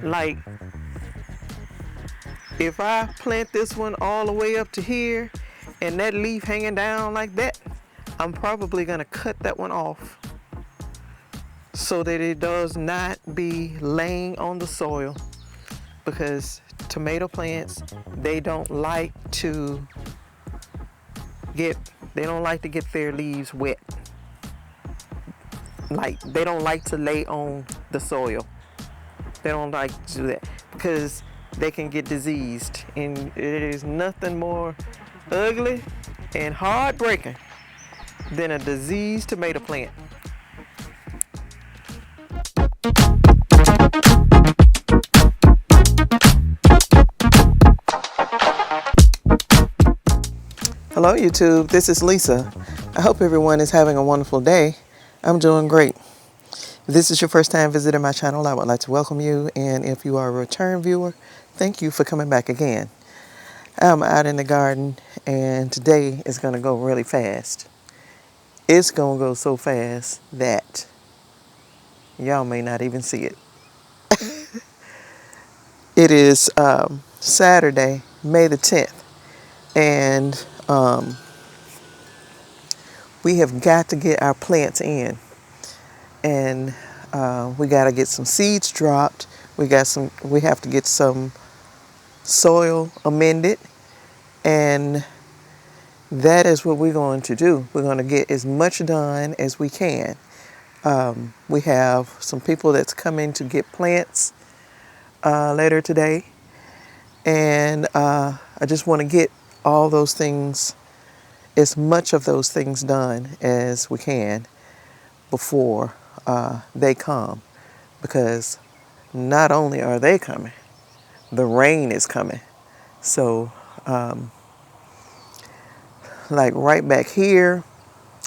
Like, if I plant this one all the way up to here and that leaf hanging down like that, I'm probably gonna cut that one off so that it does not be laying on the soil, because tomato plants, they don't like to get their leaves wet. Like, they don't like to lay on the soil. They don't like to do that because they can get diseased, and it is nothing more ugly and heartbreaking than a diseased tomato plant. Hello YouTube, this is Lisa. I hope everyone is having a wonderful day. I'm doing great. If this is your first time visiting my channel, I would like to welcome you, and if you are a return viewer, thank you for coming back again. I'm out in the garden, and today is going to go really fast. It's going to go so fast that y'all may not even see it. It is Saturday, May the 10th, and we have got to get our plants in, and we got to get some seeds dropped. We have to get some soil amended, and that is what we're going to do. We're going to get as much done as we can. We have some people that's coming to get plants later today, and I just want to get all those things, as much of those things done as we can before they come, because not only are they coming, the rain is coming. So like right back here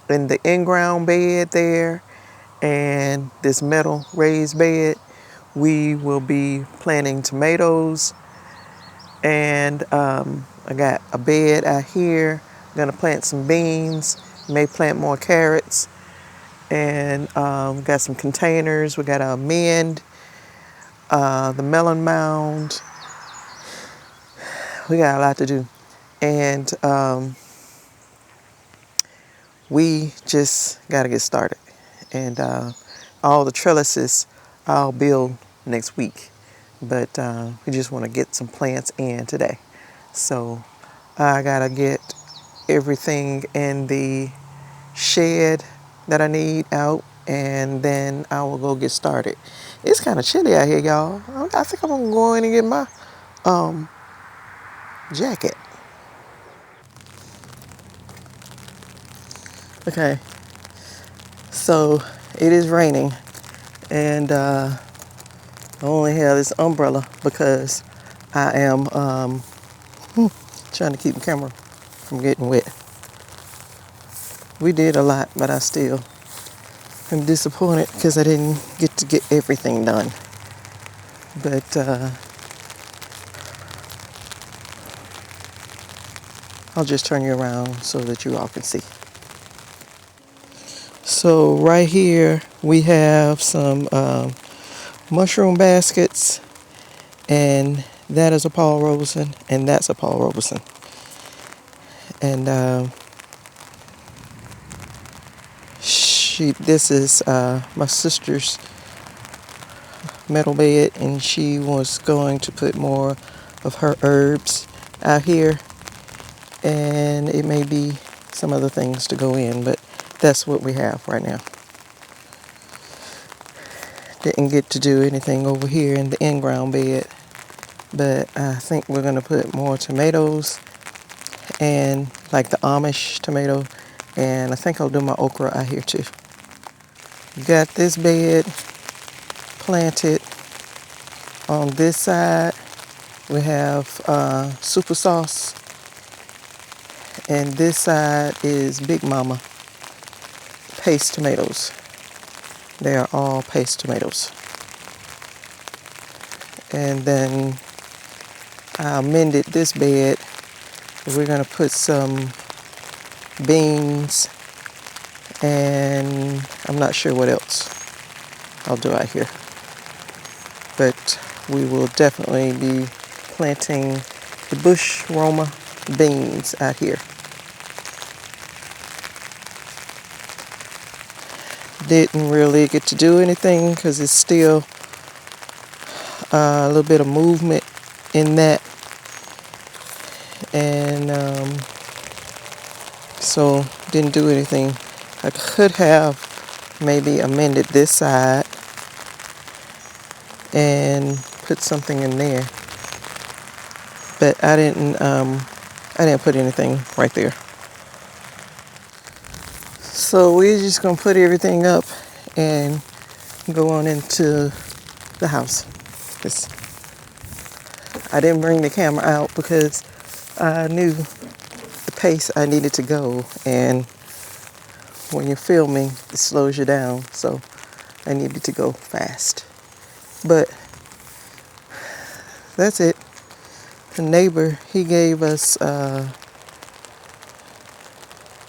in the in-ground bed there and this metal raised bed, we will be planting tomatoes, and I got a bed out here. I'm gonna plant some beans, may plant more carrots, and got some containers. We got to amend the melon mound. We got a lot to do, and we just got to get started. And all the trellises I'll build next week, but we just want to get some plants in today. So I gotta get everything in the shed that I need out, and then I will go get started. It's kind of chilly out here, y'all. I think I'm gonna go in and get my jacket. Okay, so it is raining, and I only have this umbrella because I am trying to keep the camera from getting wet. We did a lot, but I still am disappointed because I didn't get to get everything done. But I'll just turn you around so that you all can see. So right here we have some mushroom baskets, and that is a Paul Robeson, and that's a Paul Robeson. And this is my sister's metal bed, and she was going to put more of her herbs out here, and it may be some other things to go in, but that's what we have right now. Didn't get to do anything over here in the in-ground bed, but I think we're going to put more tomatoes, and like the Amish tomato, and I think I'll do my okra out here too. Got this bed planted. On this side we have super sauce, and this side is Big Mama paste tomatoes. They are all paste tomatoes. And then I amended this bed. We're gonna put some beans, and I'm not sure what else I'll do out here. But we will definitely be planting the bush Roma beans out here. Didn't really get to do anything because it's still a little bit of movement in that, and so didn't do anything. I could have maybe amended this side and put something in there, but I didn't put anything right there. So we're just gonna put everything up and go on into the house. I didn't bring the camera out because I knew the pace I needed to go, and when you're filming, it slows you down, so I needed to go fast. But that's it. The neighbor, he gave us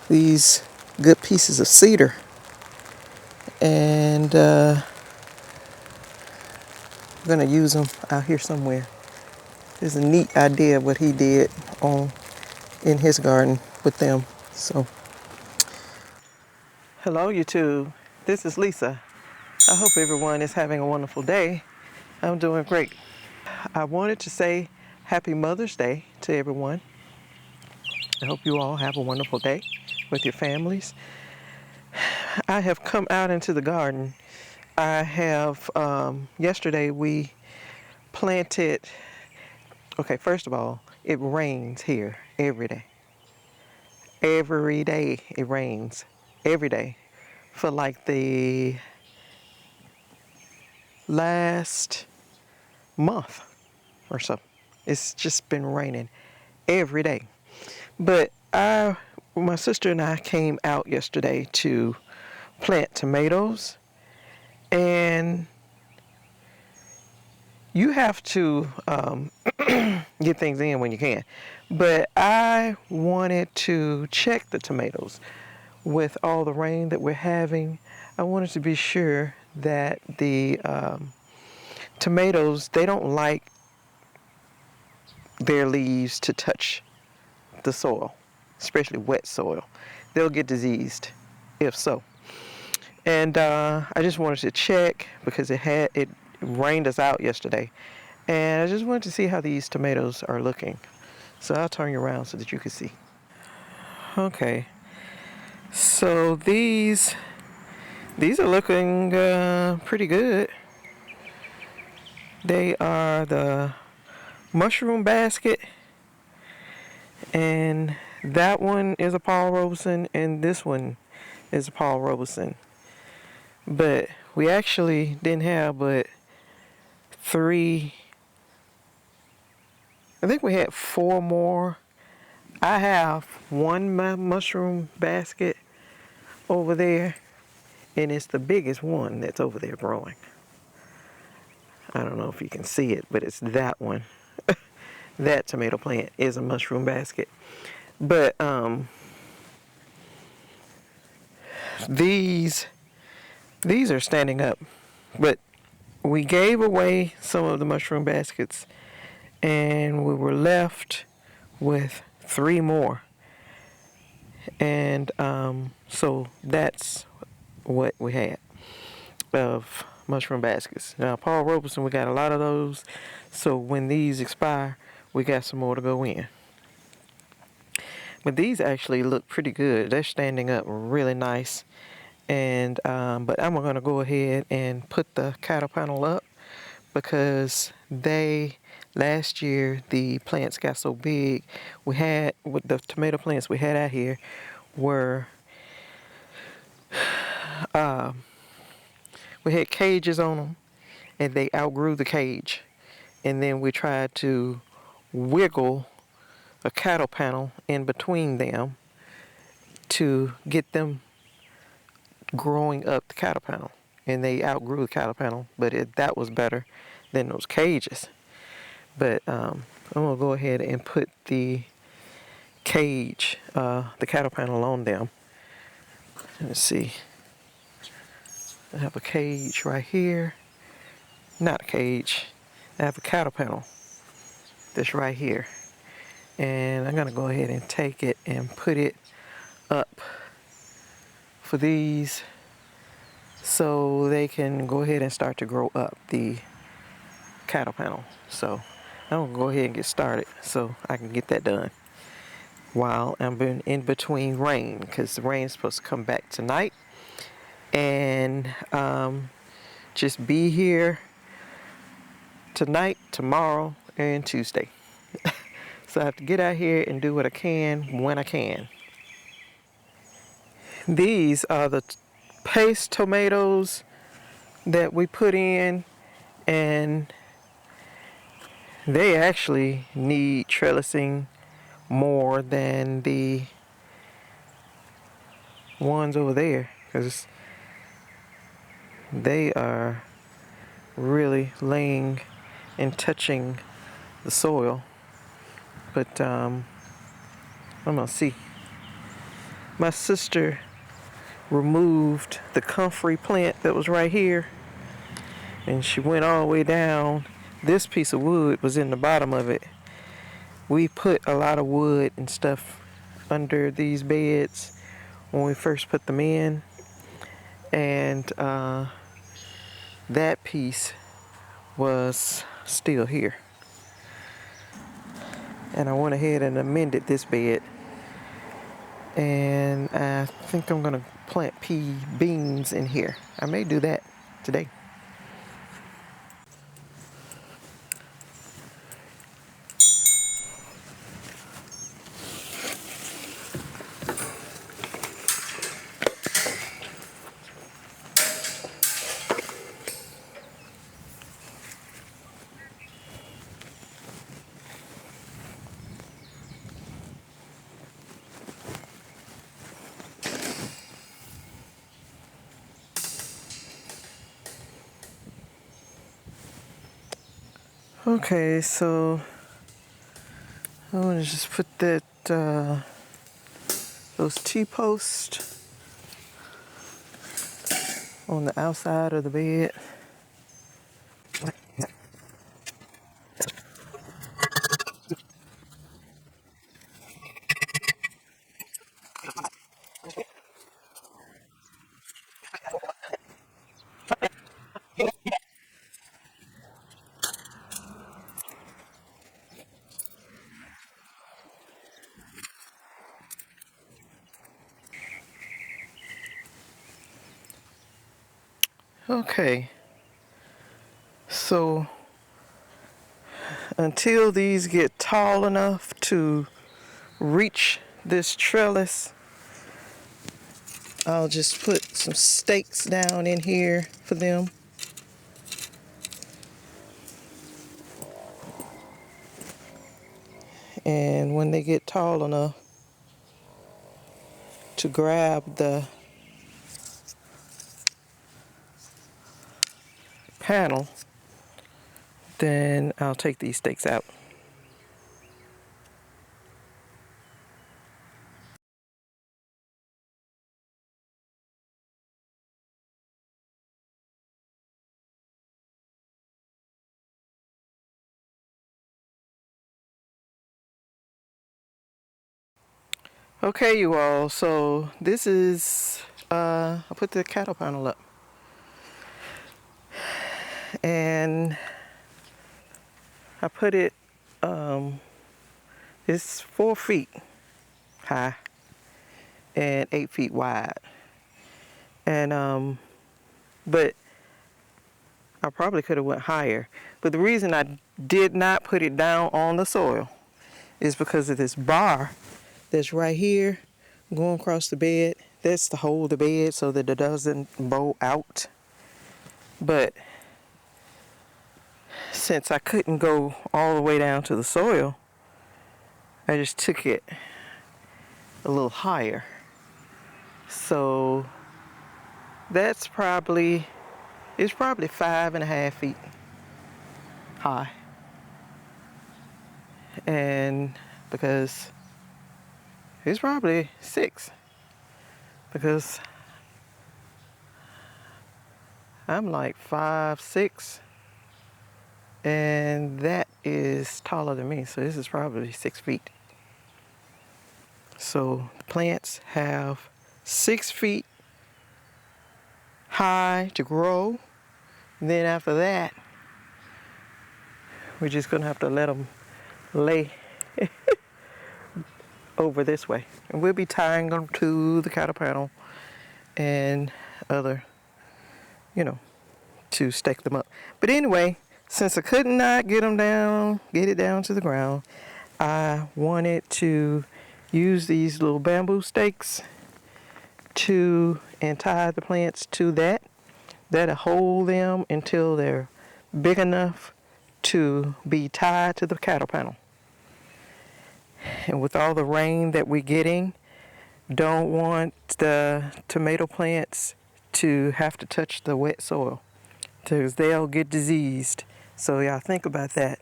these good pieces of cedar, and I'm gonna use them out here somewhere. It's a neat idea what he did in his garden with them. So, hello YouTube, this is Lisa. I hope everyone is having a wonderful day. I'm doing great. I wanted to say Happy Mother's Day to everyone. I hope you all have a wonderful day with your families. I have come out into the garden. I have, yesterday we planted, okay, first of all, it rains here every day. Every day it rains, every day, for like the last month or so. It's just been raining every day. But my sister and I came out yesterday to plant tomatoes, and you have to get things in when you can. But I wanted to check the tomatoes with all the rain that we're having. I wanted to be sure that the tomatoes, they don't like their leaves to touch the soil, especially wet soil. They'll get diseased if so. And I just wanted to check because it rained us out yesterday, and I just wanted to see how these tomatoes are looking. So I'll turn you around so that you can see. Okay, so these are looking pretty good. They are the mushroom basket, and that one is a Paul Robeson, and this one is a Paul Robeson. But we actually didn't have but 3, I think we had 4 more. I have one mushroom basket over there, and it's the biggest one that's over there growing. I don't know if you can see it, but it's that one. That tomato plant is a mushroom basket. But these are standing up. But we gave away some of the mushroom baskets, and we were left with 3 more. And so that's what we had of mushroom baskets. Now, Paul Robeson, we got a lot of those. So when these expire, we got some more to go in. But these actually look pretty good. They're standing up really nice. And but I'm going to go ahead and put the cattle panel up because last year the plants got so big. We had, with the tomato plants we had out here, were we had cages on them, and they outgrew the cage. And then we tried to wiggle a cattle panel in between them to get them growing up the cattle panel. And they outgrew the cattle panel, but that was better than those cages. But I'm going to go ahead and put the cage, the cattle panel on them. Let's see. I have a cage right here. Not a cage. I have a cattle panel that's right here. And I'm gonna go ahead and take it and put it up for these so they can go ahead and start to grow up the cattle panel. So I'm gonna go ahead and get started so I can get that done while I'm in between rain, because the rain's supposed to come back tonight, and just be here tonight, tomorrow, and Tuesday. So I have to get out here and do what I can when I can. These are the paste tomatoes that we put in, and they actually need trellising more than the ones over there, because they are really laying and touching the soil. But I'm gonna see. My sister removed the comfrey plant that was right here, and she went all the way down. This piece of wood was in the bottom of it. We put a lot of wood and stuff under these beds when we first put them in, and that piece was still here. And I went ahead and amended this bed, and I think I'm gonna plant pea beans in here. I may do that today. Okay, so I want to just put that those T-posts on the outside of the bed. Okay, so until these get tall enough to reach this trellis, I'll just put some stakes down in here for them. And when they get tall enough to grab the panel, then I'll take these stakes out. Okay, you all, so this is, I put the cattle panel up. And I put it, it's 4 feet high and 8 feet wide. And, but I probably could have went higher. But the reason I did not put it down on the soil is because of this bar that's right here going across the bed. That's to hold the bed so that it doesn't bow out. But since I couldn't go all the way down to the soil, I just took it a little higher. So that's probably, it's probably 5.5 feet high. And because it's probably 6, because I'm like 5'6", And that is taller than me, so this is probably 6 feet. So the plants have 6 feet high to grow. And then after that, we're just gonna have to let them lay over this way. And we'll be tying them to the cattle panel and other, to stake them up. But anyway, since I could not get it down to the ground, I wanted to use these little bamboo stakes and tie the plants to that'll hold them until they're big enough to be tied to the cattle panel. And with all the rain that we're getting, don't want the tomato plants to have to touch the wet soil because they'll get diseased. So y'all think about that.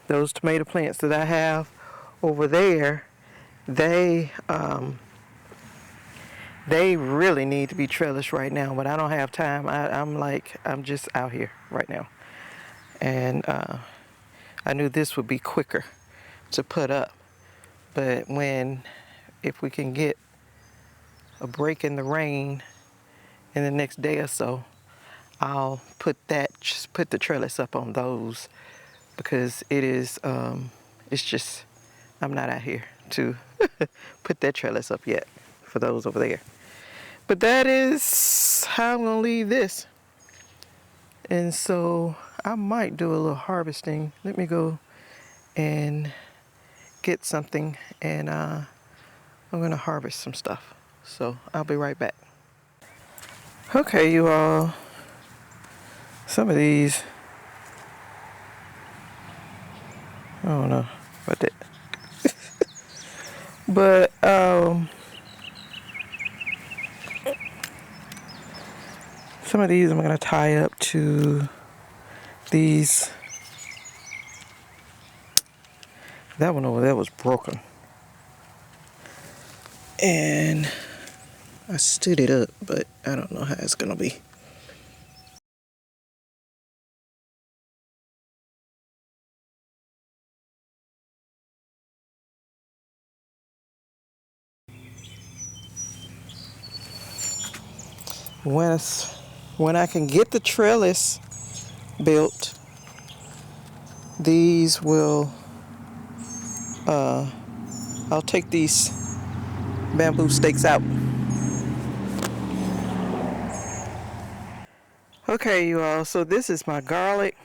Those tomato plants that I have over there, they really need to be trellised right now, but I don't have time. I'm just out here right now. And I knew this would be quicker to put up. But if we can get a break in the rain in the next day or so, I'll just put the trellis up on those, because I'm not out here to put that trellis up yet for those over there. But that is how I'm gonna leave this. And so I might do a little harvesting. Let me go and get something, and I'm gonna harvest some stuff. So I'll be right back. Okay, you all. Some of these, I don't know about that. But some of these I'm gonna tie up to these. That one over there was broken, and I stood it up, but I don't know how it's gonna be. When I can get the trellis built, these will, I'll take these bamboo stakes out. Okay, you all, so this is my garlic.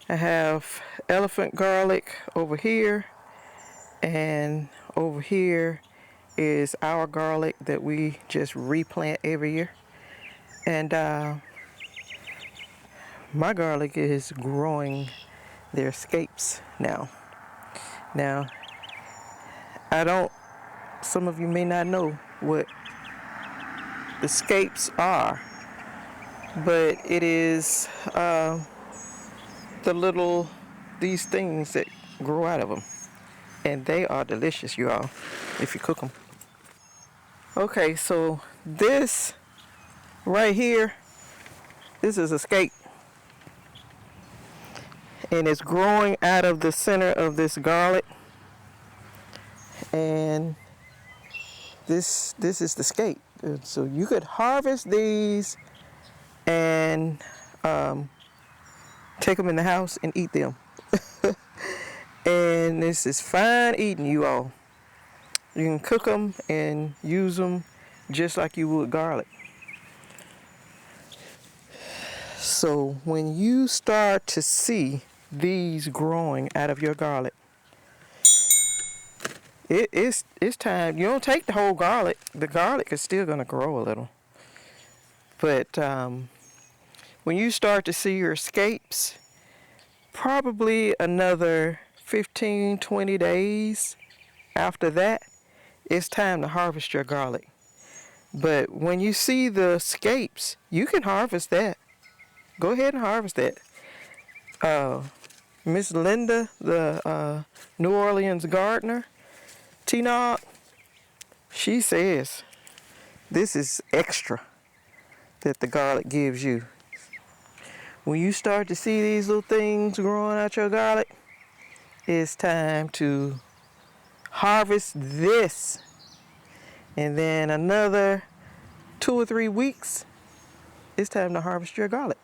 I have elephant garlic over here, and over here is our garlic that we just replant every year. And my garlic is growing their scapes now. Now, some of you may not know what the scapes are, but it is these things that grow out of them. And they are delicious, you all, if you cook them. Okay, so this right here, this is a scape. And it's growing out of the center of this garlic. And this is the scape. So you could harvest these and take them in the house and eat them. And this is fine eating, you all. You can cook them and use them just like you would garlic. So when you start to see these growing out of your garlic, it's time. You don't take the whole garlic. The garlic is still going to grow a little. But when you start to see your scapes, probably another 15, 20 days after that, it's time to harvest your garlic. But when you see the scapes, you can harvest that. Go ahead and harvest that. Miss Linda, the New Orleans gardener, T-Nog, she says this is extra that the garlic gives you. When you start to see these little things growing out your garlic, it's time to harvest this. And then another 2 or 3 weeks, it's time to harvest your garlic.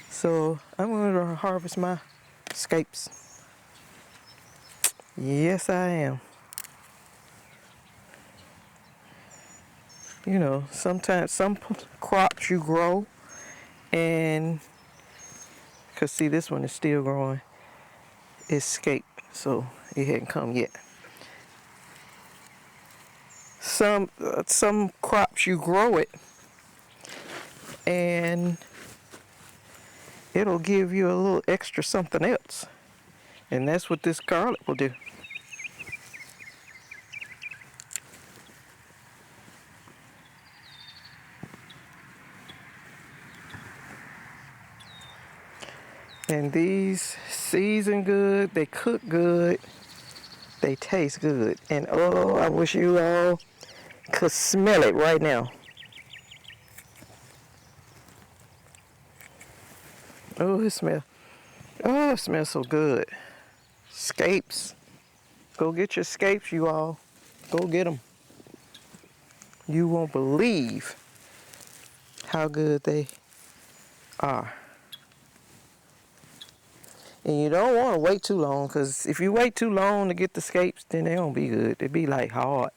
So I'm going to harvest my scapes. Yes, I am. You know, sometimes some crops you grow and, cause see this one is still growing, it's scape, so it hadn't come yet. Some crops you grow it and it'll give you a little extra something else. And that's what this garlic will do. And these season good, they cook good, they taste good. And oh, I wish you all could smell it right now. Oh, it smells so good. Scapes. Go get your scapes, you all. Go get them. You won't believe how good they are. And you don't want to wait too long, because if you wait too long to get the scapes, then they don't be good. They be like hard.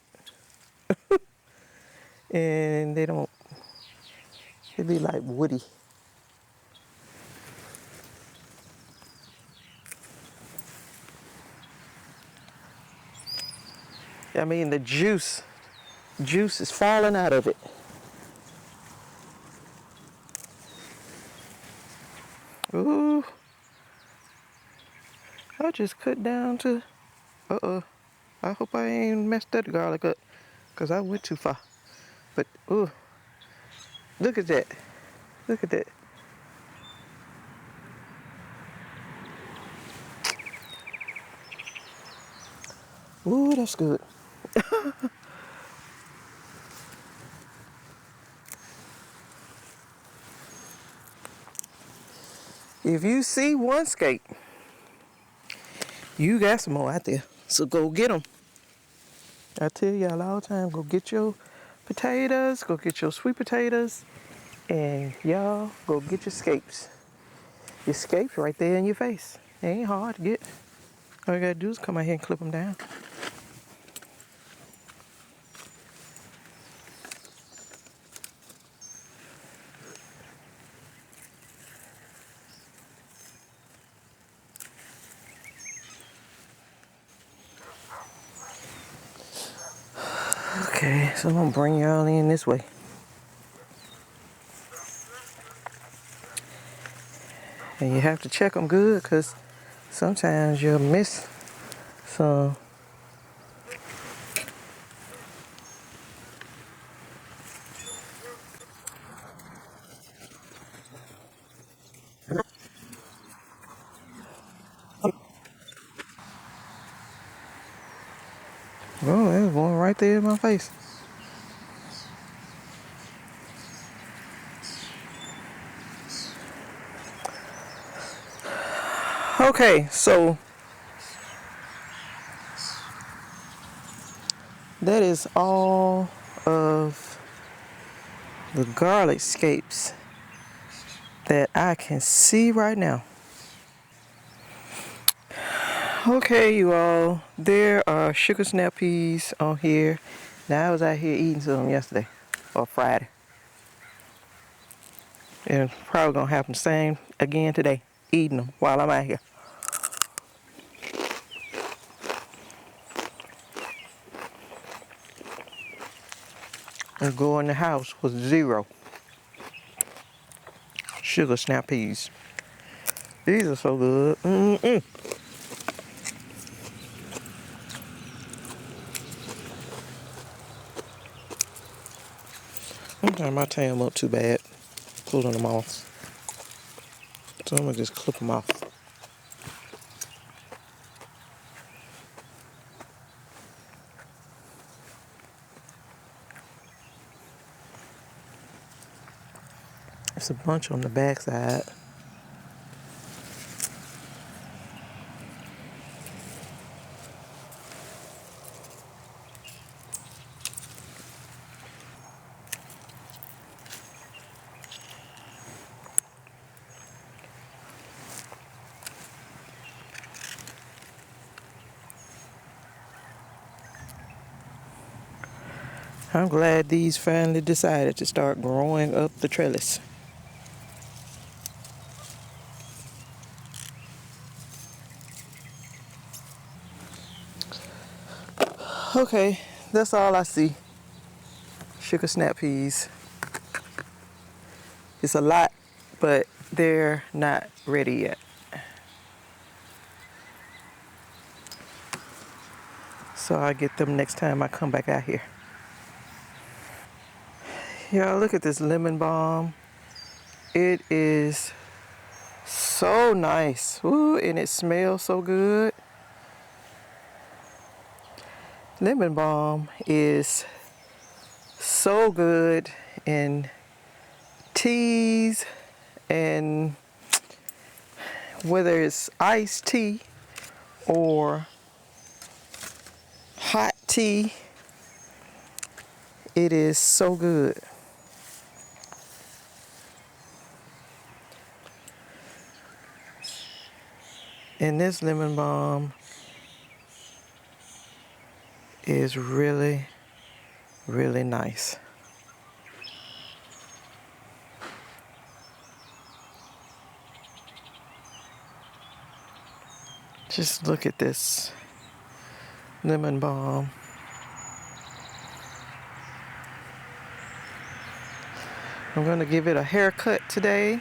And they be like woody. I mean, the juice is falling out of it. Ooh. I just cut down to, I hope I ain't messed that garlic up, because I went too far. But, ooh, look at that. Look at that. Ooh, that's good. If you see one scape, you got some more out there. So go get them. I tell y'all all the time, go get your potatoes, go get your sweet potatoes, and y'all go get your scapes. Your scapes right there in your face. They ain't hard to get. All you gotta do is come out here and clip them down. Okay, so I'm gonna bring y'all in this way. And you have to check them good, because sometimes you'll miss some. Oh, there's one right there in my face. Okay, so that is all of the garlic scapes that I can see right now. Okay, you all, there are sugar snap peas on here. Now I was out here eating some yesterday or Friday. And probably gonna happen the same again today, eating them while I'm out here. And go in the house with 0 sugar snap peas. These are so good. I'm tying my tam up too bad, pulling them off. So I'm gonna just clip them off. There's a bunch on the back side. I'm glad these finally decided to start growing up the trellis. Okay, that's all I see. Sugar snap peas. It's a lot, but they're not ready yet. So I'll get them next time I come back out here. Y'all, look at this lemon balm. It is so nice. Ooh, and it smells so good. Lemon balm is so good in teas, and whether it's iced tea or hot tea, it is so good. And this lemon balm is really, really nice. Just look at this lemon balm. I'm going to give it a haircut today.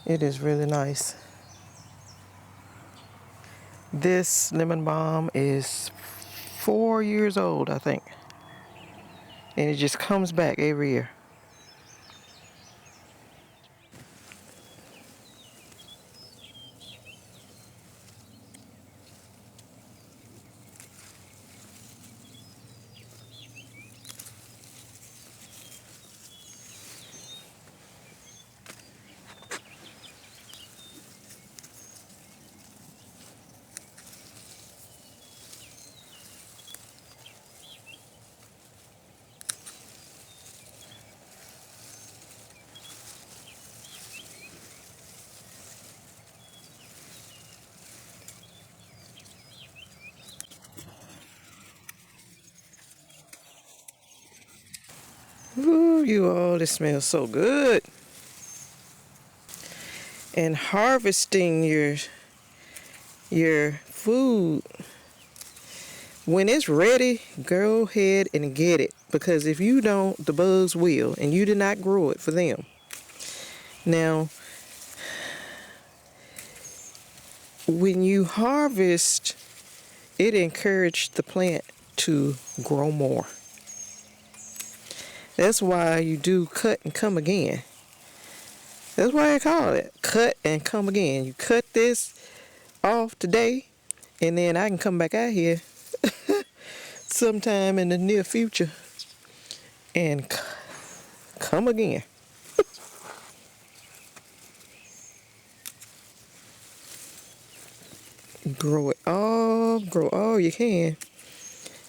It is really nice. This lemon balm is 4 years old, I think. And it just comes back every year. Ooh, you all, this smells so good. And harvesting your food, when it's ready, go ahead and get it. Because if you don't, the bugs will, and you did not grow it for them. Now, when you harvest, it encouraged the plant to grow more. That's why you do cut and come again. That's why I call it cut and come again. You cut this off today, and then I can come back out here sometime in the near future and come again. Grow all you can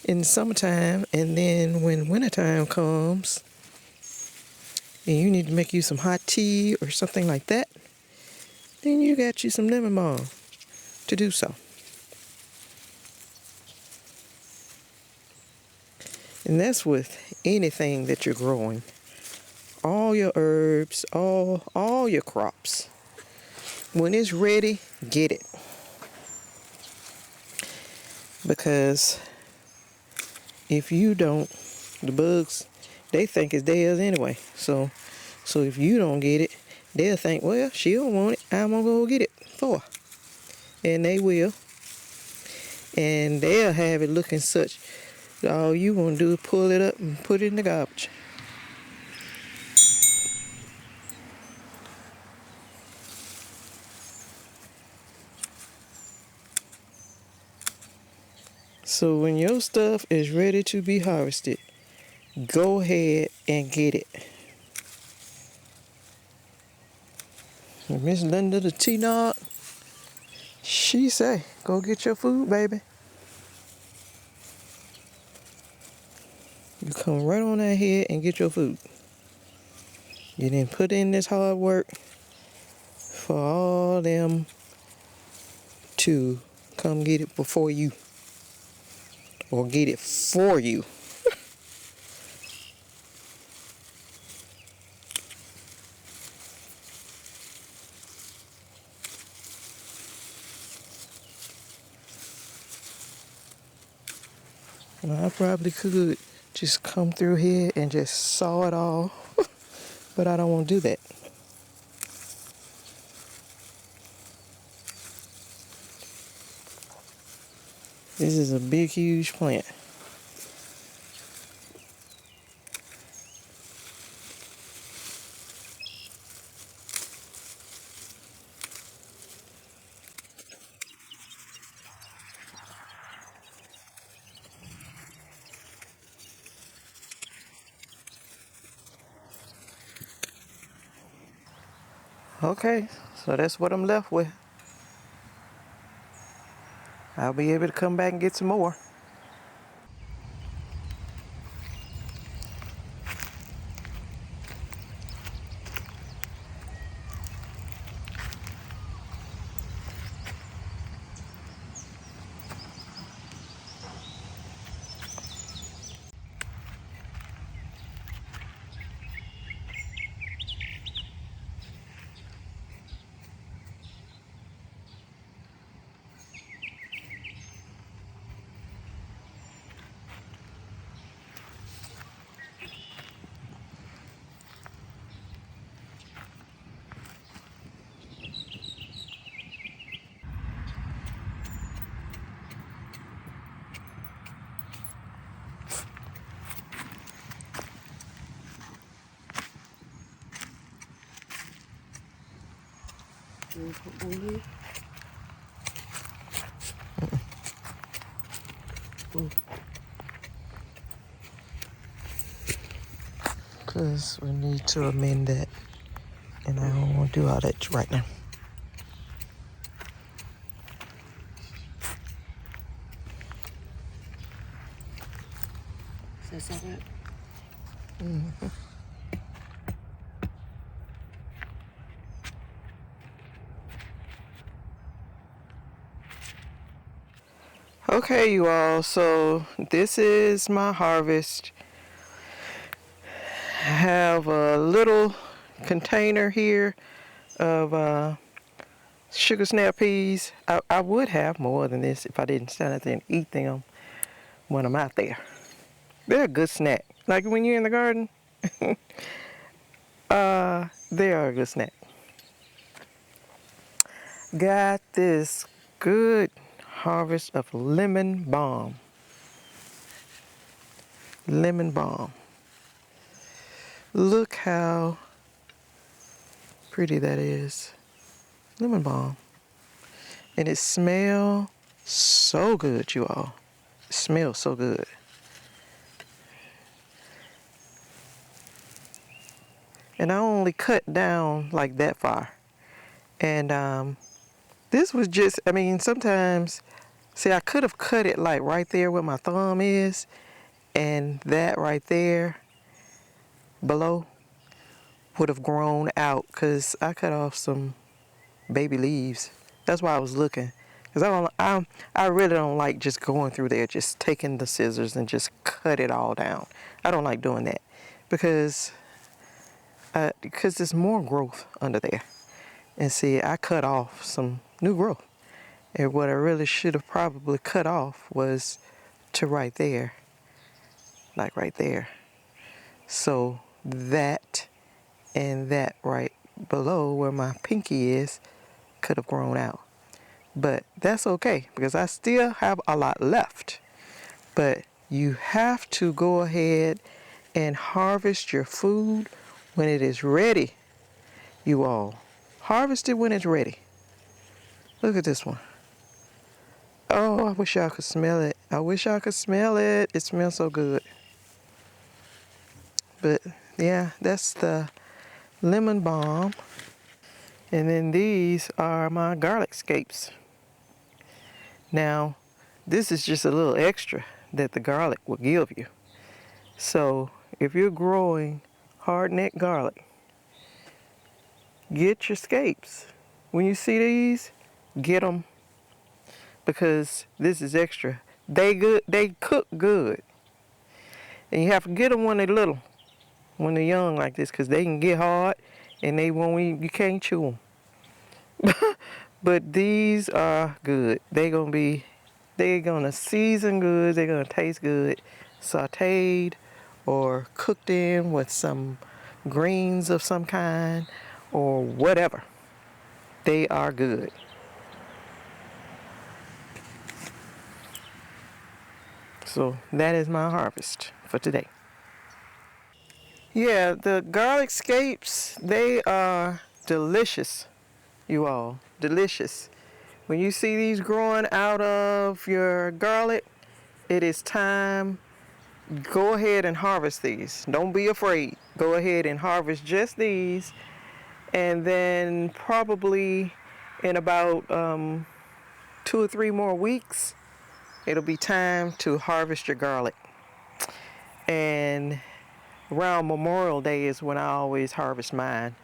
in the summertime, and then when wintertime comes and you need to make you some hot tea or something like that, then you got you some lemon balm to do so. And that's with anything that you're growing. All your herbs, all your crops. When it's ready, get it. Because if you don't, the bugs, they think it's theirs anyway. So if you don't get it, they'll think, well, she don't want it, I'm gonna go get it for her. And they will. And they'll have it looking such, all you want to do is pull it up and put it in the garbage. So when your stuff is ready to be harvested, go ahead and get it. Miss Linda the T-Nog, she say, go get your food, baby. You come right on out here and get your food. You didn't put in this hard work for all them to come get it before you. Or get it for you. Well, I probably could just come through here and just saw it all, but I don't want to do that. This is a big, huge plant. Okay, so that's what I'm left with. I'll be able to come back and get some more. Because we need to amend that, and I don't want to do all that right now. Is that it? Mm-hmm. Okay, you all, so this is my harvest. I have a little container here of sugar snap peas. I would have more than this if I didn't stand out there and eat them when I'm out there. They're a good snack. Like when you're in the garden, they are a good snack. Got this good harvest of lemon balm. Lemon balm. Look how pretty that is. Lemon balm. And it smells so good, you all. It smells so good. And I only cut down like that far. And this was just, I mean, sometimes, see, I could have cut it like right there where my thumb is, and that right there below would have grown out because I cut off some baby leaves. That's why I was looking. Because I really don't like just going through there, just taking the scissors and just cut it all down. I don't like doing that because there's more growth under there. And see, I cut off some new growth. And what I really should have probably cut off was to right there. Like right there. So that and that right below where my pinky is could have grown out. But that's okay because I still have a lot left. But you have to go ahead and harvest your food when it is ready, you all. Harvest it when it's ready. Look at this one. Oh, wish y'all could smell it. I wish y'all could smell it. It smells so good. But yeah, that's the lemon balm. And then these are my garlic scapes. Now, this is just a little extra that the garlic will give you. So if you're growing hardneck garlic, get your scapes. When you see these, get them, because this is extra. They cook good. And you have to get them when they're little, when they're young like this, because they can get hard and they won't even, you can't chew them. But these are good. They're gonna season good. They're gonna taste good, sauteed or cooked in with some greens of some kind or whatever. They are good. So that is my harvest for today. Yeah, the garlic scapes, they are delicious, you all. Delicious. When you see these growing out of your garlic, it is time. Go ahead and harvest these. Don't be afraid. Go ahead and harvest just these. And then probably in about 2 or 3 more weeks, it'll be time to harvest your garlic. And around Memorial Day is when I always harvest mine.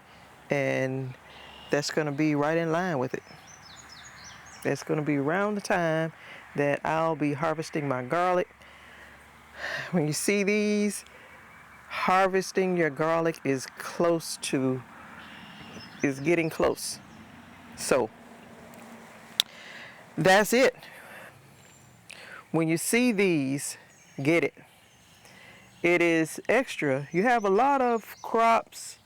And that's going to be right in line with it. That's going to be around the time that I'll be harvesting my garlic. When you see these, harvesting your garlic is getting close. So that's it. When you see these, get it. It is extra. You have a lot of crops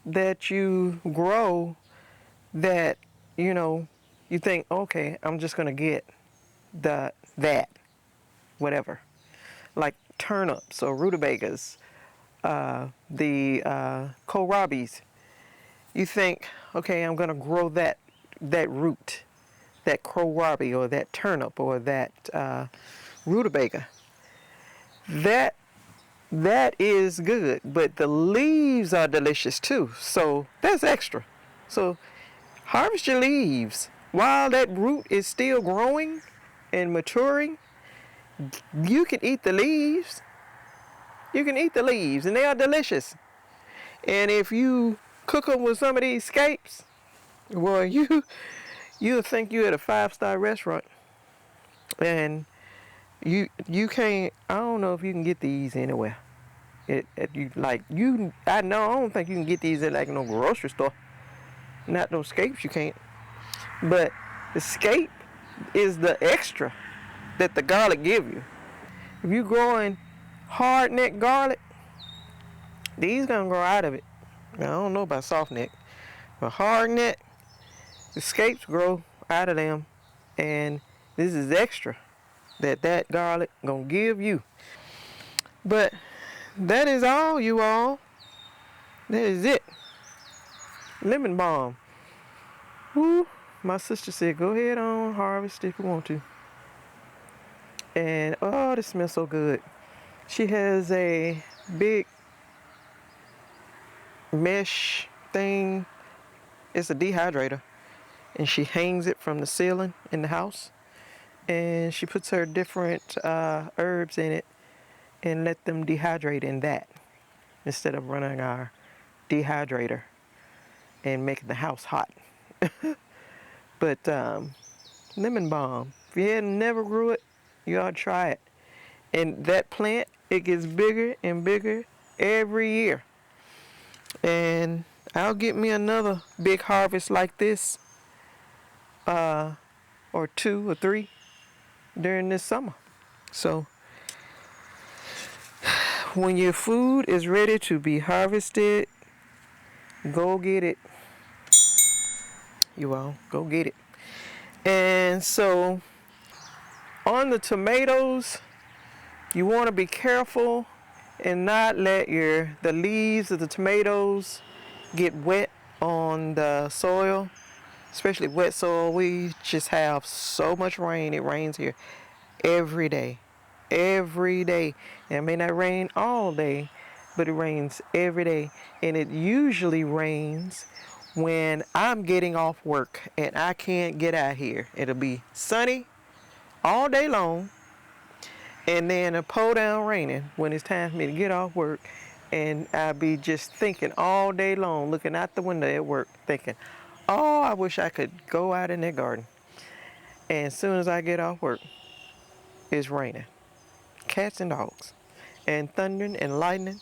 that you grow that, you think, okay, I'm just gonna get that, whatever. Like turnips or rutabagas, the kohlrabis. You think, okay, I'm gonna grow that root, that kohlrabi or that turnip or that rutabaga. That is good, but the leaves are delicious too. So that's extra. So harvest your leaves while that root is still growing and maturing. You can eat the leaves. You can eat the leaves, and they are delicious. And if you cook them with some of these scapes, well, you'll think you're at a 5-star restaurant. And you can't. I don't know if you can get these anywhere. I don't think you can get these at like no grocery store. Not no scapes, you can't. But the scape is the extra that the garlic give you. If you're growing hard neck garlic, these gonna grow out of it. Now, I don't know about soft neck, but hard neck, the scapes grow out of them, and this is extra that garlic gonna give you. But that is all, you all. That is it. Lemon balm. Woo. My sister said, go ahead on, harvest if you want to. And oh, this smells so good. She has a big mesh thing. It's a dehydrator. And she hangs it from the ceiling in the house. And she puts her different herbs in it and let them dehydrate in that, instead of running our dehydrator and making the house hot. But lemon balm, if you had never grew it, you ought to try it. And that plant, it gets bigger and bigger every year. And I'll get me another big harvest like this, or 2 or 3 during this summer. So when your food is ready to be harvested, go get it. You all, go get it. And so on the tomatoes, you want to be careful and not let the leaves of the tomatoes get wet on the soil, especially wet soil. We just have so much rain. It rains here every day. Every day. And it may not rain all day, but it rains every day. And it usually rains when I'm getting off work and I can't get out here. It'll be sunny all day long, and then a pour down raining when it's time for me to get off work. And I'll be just thinking all day long, looking out the window at work, thinking, oh, I wish I could go out in that garden. And as soon as I get off work, it's raining. Cats and dogs. And thundering and lightning.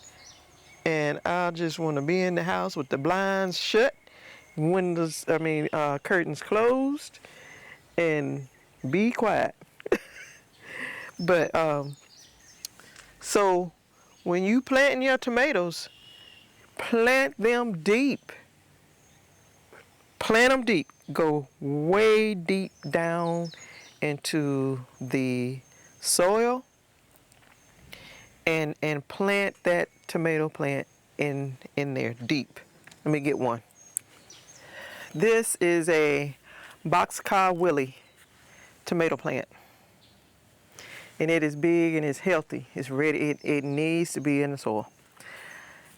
And I just want to be in the house with the blinds shut, curtains closed, and be quiet. But, so when you planting your tomatoes, plant them deep. Plant them deep. Go way deep down into the soil and plant that tomato plant in there deep. Let me get one. This is a Boxcar Willie tomato plant. And it is big and it's healthy. It's ready. It needs to be in the soil.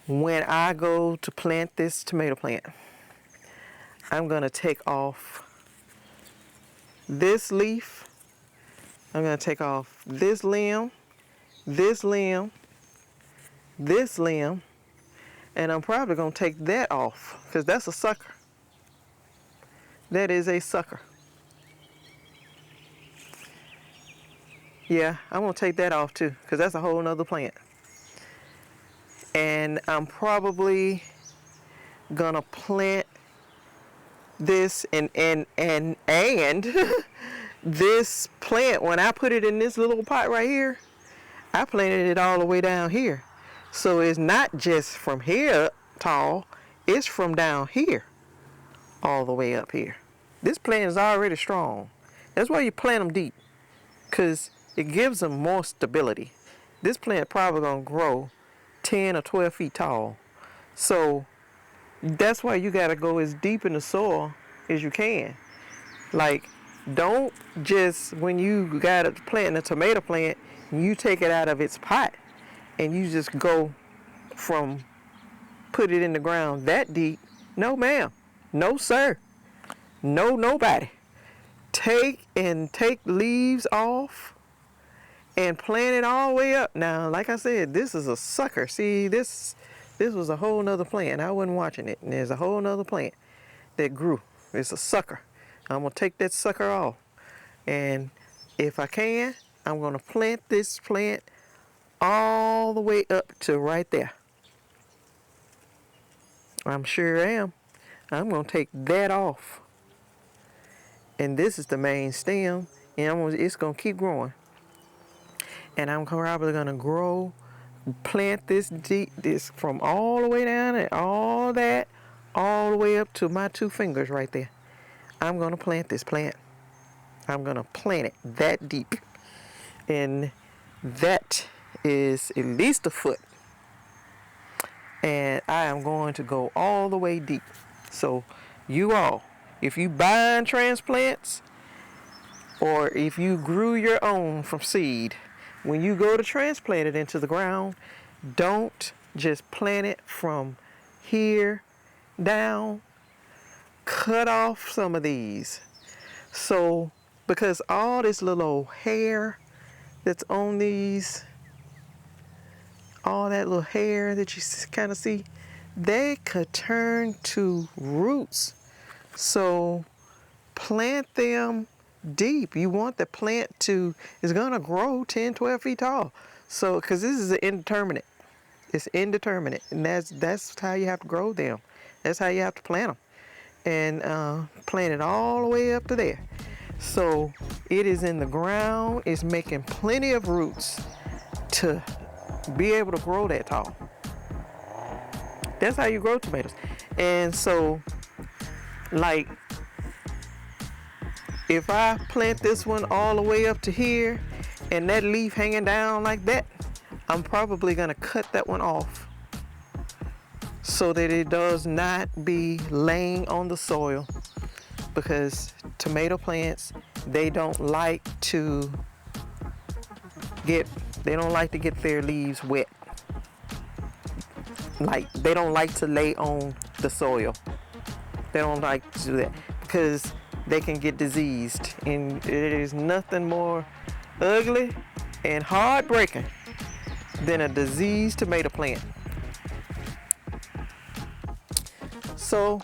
When I go to plant this tomato plant, I'm going to take off this leaf. I'm going to take off this limb, this limb, this limb, and I'm probably going to take that off because that's a sucker. That is a sucker. Yeah, I'm going to take that off too because that's a whole nother plant. And I'm probably going to plant this and this plant, when I put it in this little pot right here, I planted it all the way down here. So it's not just from here tall, it's from down here all the way up here. This plant is already strong. That's why you plant them deep, because it gives them more stability. This plant probably gonna grow 10 or 12 feet tall. So that's why you gotta go as deep in the soil as you can. Like, don't just, when you got a plant, a tomato plant, you take it out of its pot and you just go from put it in the ground that deep. No ma'am, no sir, no nobody. Take leaves off and plant it all the way up. Now, like I said, this is a sucker. See, this was a whole nother plant. I wasn't watching it. And there's a whole nother plant that grew. It's a sucker. I'm going to take that sucker off. And if I can, I'm going to plant this plant all the way up to right there. I'm sure am. I'm going to take that off. And this is the main stem. And it's going to keep growing. And I'm probably going to plant this deep, this from all the way down and all that, all the way up to my 2 fingers right there. I'm going to plant this plant. I'm going to plant it that deep. And that is at least a foot. And I am going to go all the way deep. So you all, if you buying transplants or if you grew your own from seed, when you go to transplant it into the ground, don't just plant it from here down. Cut off some of these. So, because all this little hair that's on these, all that little hair that you kind of see, they could turn to roots. So, plant them deep. You want the plant it's going to grow 10, 12 feet tall. So, because this is an indeterminate. It's indeterminate. And that's how you have to grow them. That's how you have to plant them. And plant it all the way up to there. So it is in the ground. It's making plenty of roots to be able to grow that tall. That's how you grow tomatoes. And so, like, if I plant this one all the way up to here and that leaf hanging down like that, I'm probably going to cut that one off so that it does not be laying on the soil, because tomato plants, they don't like to they don't like to get their leaves wet. Like, they don't like to lay on the soil. They don't like to do that because they can get diseased, and there's nothing more ugly and heartbreaking than a diseased tomato plant. So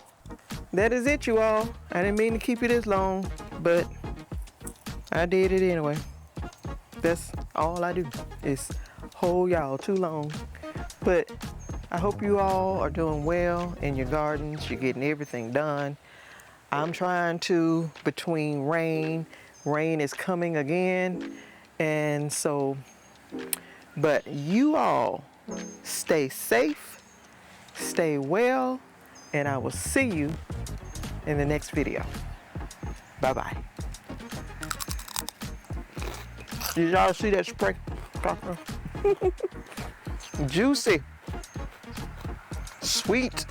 that is it, you all. I didn't mean to keep you this long, but I did it anyway. That's all I do, is hold y'all too long. But I hope you all are doing well in your gardens. You're getting everything done. I'm trying to, between rain is coming again, and so, but you all stay safe, stay well, and I will see you in the next video. Bye-bye. Did y'all see that spray? Juicy. Sweet.